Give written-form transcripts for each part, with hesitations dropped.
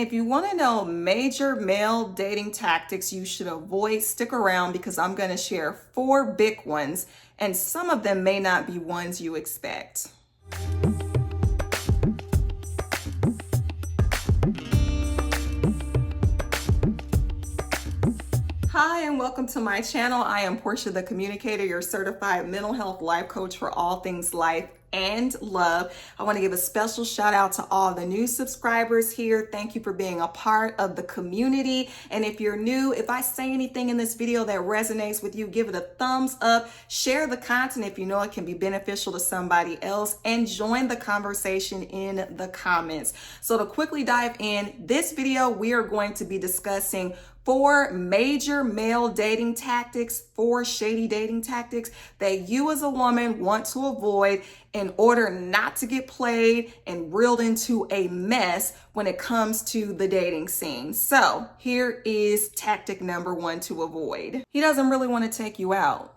If you want to know major male dating tactics you should avoid, stick around because I'm going to share 4 big ones, and some of them may not be ones you expect. Hi, and welcome to my channel. I am Portia the Communicator, your certified mental health life coach for all things life and love. I want to give a special shout out to all the new subscribers here. Thank you for being a part of the community. And if you're new, if I say anything in this video that resonates with you, give it a thumbs up, share the content if you know it can be beneficial to somebody else, and join the conversation in the comments. So to quickly dive in, this video, we are going to be discussing 4 major male dating tactics, 4 shady dating tactics that you as a woman want to avoid in order not to get played and reeled into a mess when it comes to the dating scene. So here is tactic number 1 to avoid. He doesn't really want to take you out.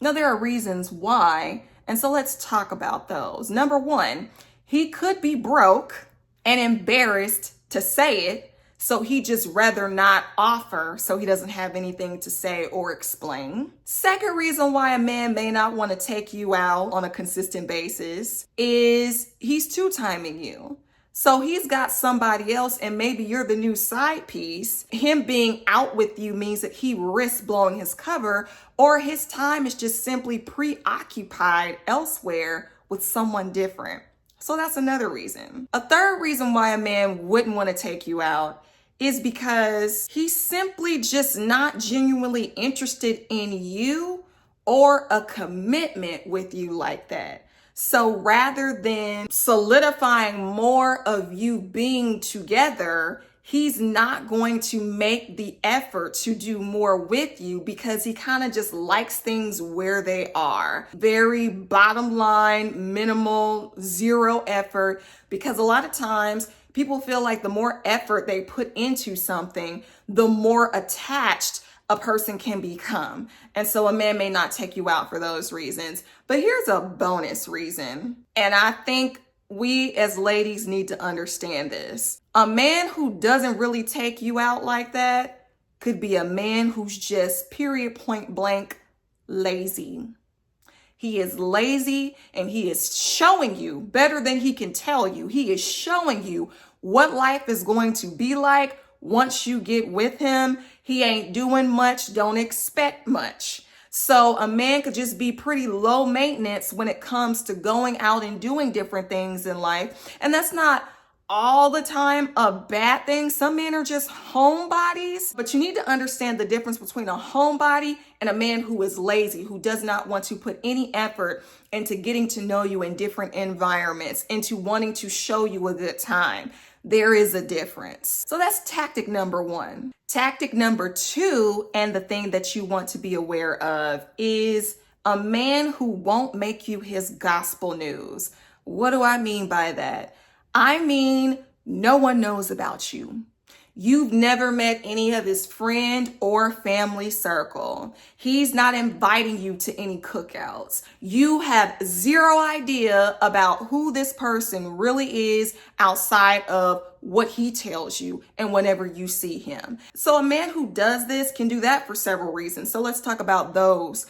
Now, there are reasons why, and so let's talk about those. Number 1, he could be broke and embarrassed to say it, so he just rather not offer, so he doesn't have anything to say or explain. Second reason why a man may not want to take you out on a consistent basis is he's two-timing you. So he's got somebody else and maybe you're the new side piece. Him being out with you means that he risks blowing his cover, or his time is just simply preoccupied elsewhere with someone different. So that's another reason. A third reason why a man wouldn't want to take you out is because he's simply just not genuinely interested in you or a commitment with you like that. So rather than solidifying more of you being together, he's not going to make the effort to do more with you because he kind of just likes things where they are. Very bottom line, minimal, zero effort, because a lot of times people feel like the more effort they put into something, the more attached a person can become. And so a man may not take you out for those reasons. But here's a bonus reason. And I think we as ladies need to understand this. A man who doesn't really take you out like that could be a man who's just period point blank lazy. He is lazy and he is showing you better than he can tell you. He is showing you what life is going to be like once you get with him. He ain't doing much. Don't expect much. So a man could just be pretty low maintenance when it comes to going out and doing different things in life. And that's not all the time a bad thing. Some men are just homebodies, but you need to understand the difference between a homebody and a man who is lazy, who does not want to put any effort into getting to know you in different environments, into wanting to show you a good time. There is a difference. So that's tactic number 1. Tactic number 2, and the thing that you want to be aware of, is a man who won't make you his gospel news. What do I mean by that? I mean, no one knows about you. You've never met any of his friend or family circle. He's not inviting you to any cookouts. You have zero idea about who this person really is outside of what he tells you and whenever you see him. So a man who does this can do that for several reasons. So let's talk about those.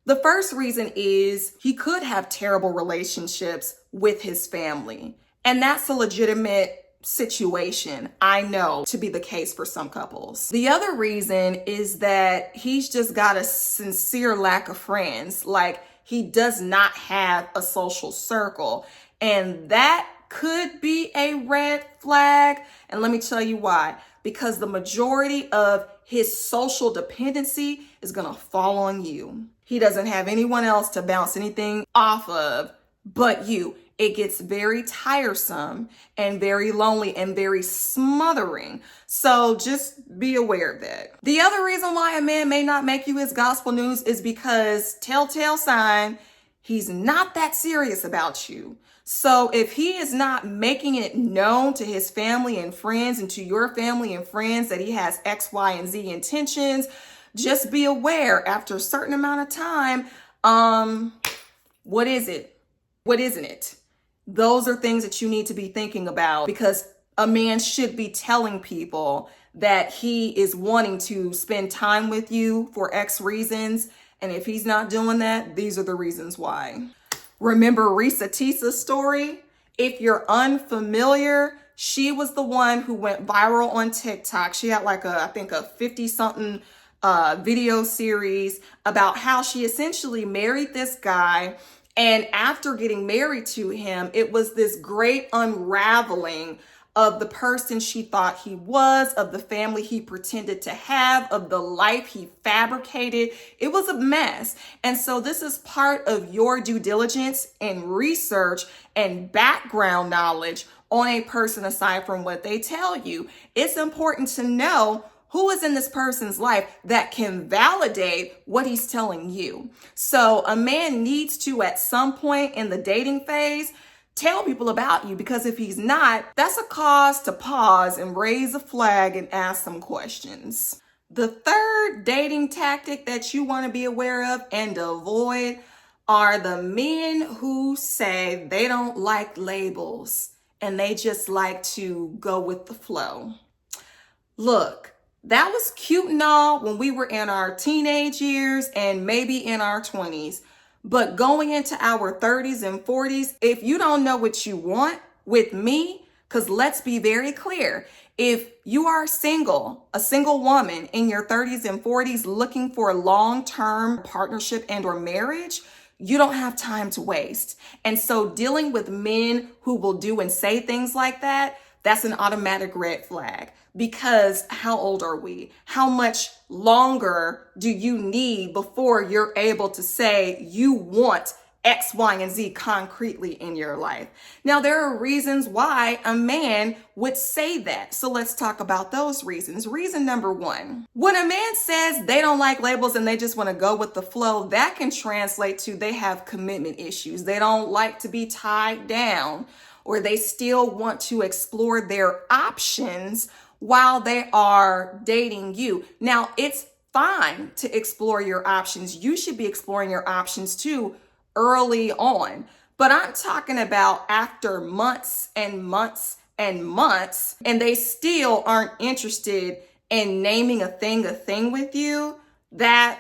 The first reason is he could have terrible relationships with his family. And that's a legitimate situation, I know, to be the case for some couples. The other reason is that he's just got a sincere lack of friends. Like, he does not have a social circle. And that could be a red flag. And let me tell you why. Because the majority of his social dependency is going to fall on you. He doesn't have anyone else to bounce anything off of but you. It gets very tiresome and very lonely and very smothering. So just be aware of that. The other reason why a man may not make you his gospel news is because, telltale sign, he's not that serious about you. So if he is not making it known to his family and friends and to your family and friends that he has X, Y, and Z intentions, just be aware after a certain amount of time, what is it? What isn't it? Those are things that you need to be thinking about, because a man should be telling people that he is wanting to spend time with you for X reasons. And if he's not doing that, these are the reasons why. Remember Risa Tisa's story? If you're unfamiliar, she was the one who went viral on TikTok. She had like I think a 50 something video series about how she essentially married this guy. And after getting married to him, it was this great unraveling of the person she thought he was, of the family he pretended to have, of the life he fabricated. It was a mess. And so this is part of your due diligence and research and background knowledge on a person aside from what they tell you. It's important to know who is in this person's life that can validate what he's telling you. So a man needs to, at some point in the dating phase, tell people about you, because if he's not, that's a cause to pause and raise a flag and ask some questions. The third dating tactic that you want to be aware of and avoid are the men who say they don't like labels and they just like to go with the flow. Look, that was cute and all when we were in our teenage years and maybe in our 20s. But going into our 30s and 40s, if you don't know what you want with me, because let's be very clear, if you are single, a single woman in your 30s and 40s looking for a long-term partnership and or marriage, you don't have time to waste. And so dealing with men who will do and say things like that, that's an automatic red flag. Because how old are we? How much longer do you need before you're able to say you want X, Y, and Z concretely in your life? Now, there are reasons why a man would say that. So let's talk about those reasons. Reason number one, when a man says they don't like labels and they just want to go with the flow, that can translate to they have commitment issues. They don't like to be tied down, or they still want to explore their options while they are dating you. Now, it's fine to explore your options. You should be exploring your options too early on. But I'm talking about after months and months and months, and they still aren't interested in naming a thing with you. That,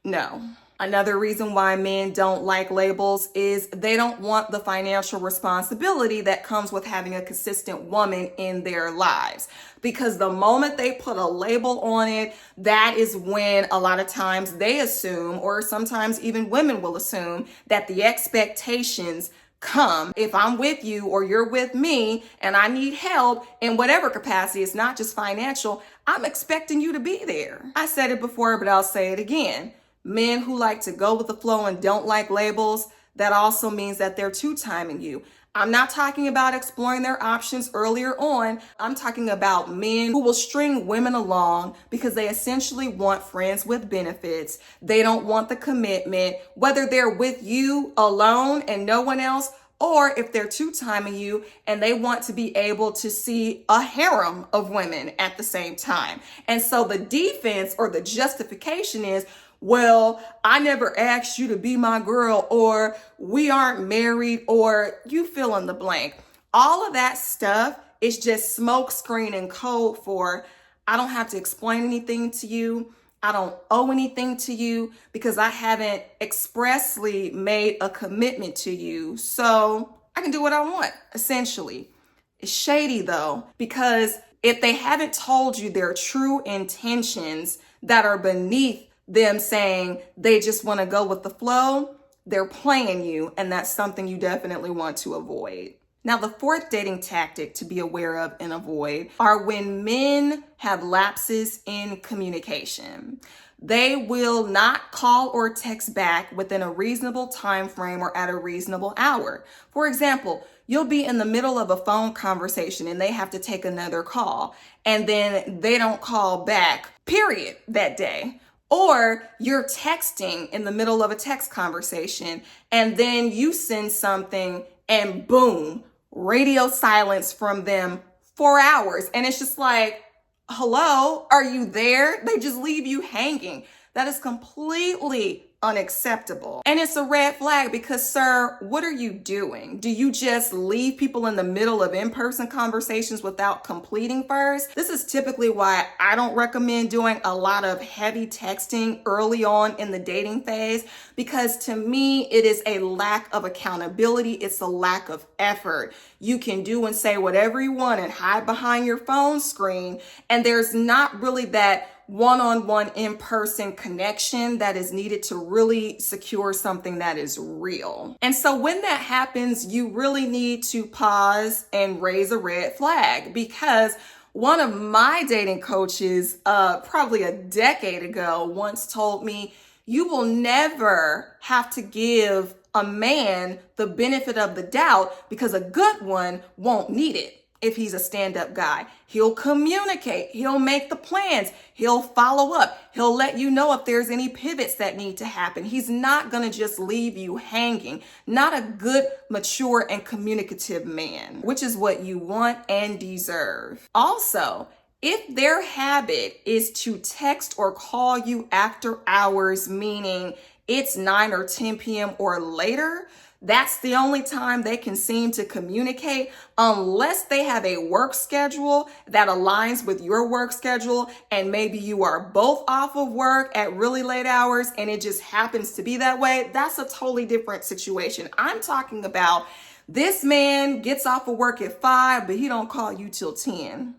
no. Another reason why men don't like labels is they don't want the financial responsibility that comes with having a consistent woman in their lives. Because the moment they put a label on it, that is when a lot of times they assume, or sometimes even women will assume, that the expectations come. If I'm with you or you're with me and I need help in whatever capacity, it's not just financial, I'm expecting you to be there. I said it before, but I'll say it again. Men who like to go with the flow and don't like labels, that also means that they're two-timing you. I'm not talking about exploring their options earlier on. I'm talking about men who will string women along because they essentially want friends with benefits. They don't want the commitment, whether they're with you alone and no one else, or if they're two-timing you and they want to be able to see a harem of women at the same time. And so the defense or the justification is, well, I never asked you to be my girl, or we aren't married, or you fill in the blank. All of that stuff is just smoke screen and code for, I don't have to explain anything to you. I don't owe anything to you because I haven't expressly made a commitment to you. So I can do what I want, essentially. It's shady though, because if they haven't told you their true intentions that are beneath them saying they just want to go with the flow, they're playing you, and that's something you definitely want to avoid. Now, the fourth dating tactic to be aware of and avoid are when men have lapses in communication. They will not call or text back within a reasonable time frame or at a reasonable hour. For example, you'll be in the middle of a phone conversation and they have to take another call, and then they don't call back, period, that day. Or you're texting in the middle of a text conversation and then you send something and boom, radio silence from them for hours. And it's just like, hello, are you there? They just leave you hanging. That is completely unacceptable. And it's a red flag because, sir, what are you doing? Do you just leave people in the middle of in-person conversations without completing first? This is typically why I don't recommend doing a lot of heavy texting early on in the dating phase, because to me, it is a lack of accountability. It's a lack of effort. You can do and say whatever you want and hide behind your phone screen, and there's not really that one-on-one in-person connection that is needed to really secure something that is real. And so when that happens, you really need to pause and raise a red flag, because one of my dating coaches, probably a decade ago, once told me, you will never have to give a man the benefit of the doubt, because a good one won't need it. If he's a stand-up guy, he'll communicate, he'll make the plans, he'll follow up, he'll let you know if there's any pivots that need to happen. He's not going to just leave you hanging. Not a good, mature, and communicative man, which is what you want and deserve. Also, if their habit is to text or call you after hours, meaning it's 9 or 10 p.m. or later, that's the only time they can seem to communicate, unless they have a work schedule that aligns with your work schedule, and maybe you are both off of work at really late hours and it just happens to be that way. That's a totally different situation. I'm talking about this man gets off of work at 5, but he don't call you till 10.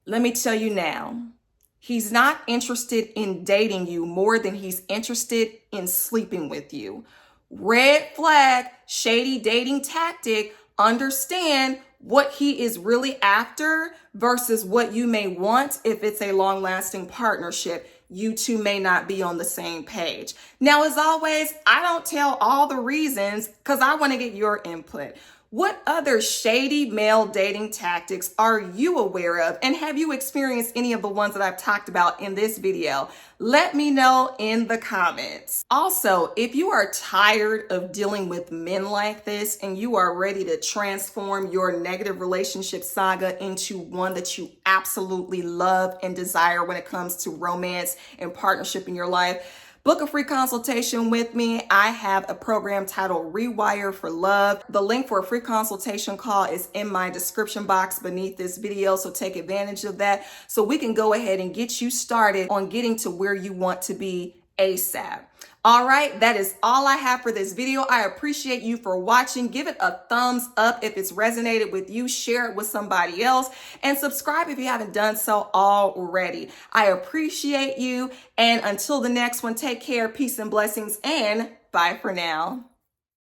Let me tell you now, he's not interested in dating you more than he's interested in sleeping with you. Red flag, shady dating tactic. Understand what he is really after versus what you may want if it's a long-lasting partnership. You two may not be on the same page. Now, as always, I don't tell all the reasons because I want to get your input. What other shady male dating tactics are you aware of? And have you experienced any of the ones that I've talked about in this video? Let me know in the comments. Also, if you are tired of dealing with men like this and you are ready to transform your negative relationship saga into one that you absolutely love and desire when it comes to romance and partnership in your life, book a free consultation with me. I have a program titled Rewire for Love. The link for a free consultation call is in my description box beneath this video, so take advantage of that so we can go ahead and get you started on getting to where you want to be ASAP. All right, that is all I have for this video. I appreciate you for watching. Give it a thumbs up if it's resonated with you. Share it with somebody else and subscribe if you haven't done so already. I appreciate you. And until the next one, take care, peace and blessings, and bye for now.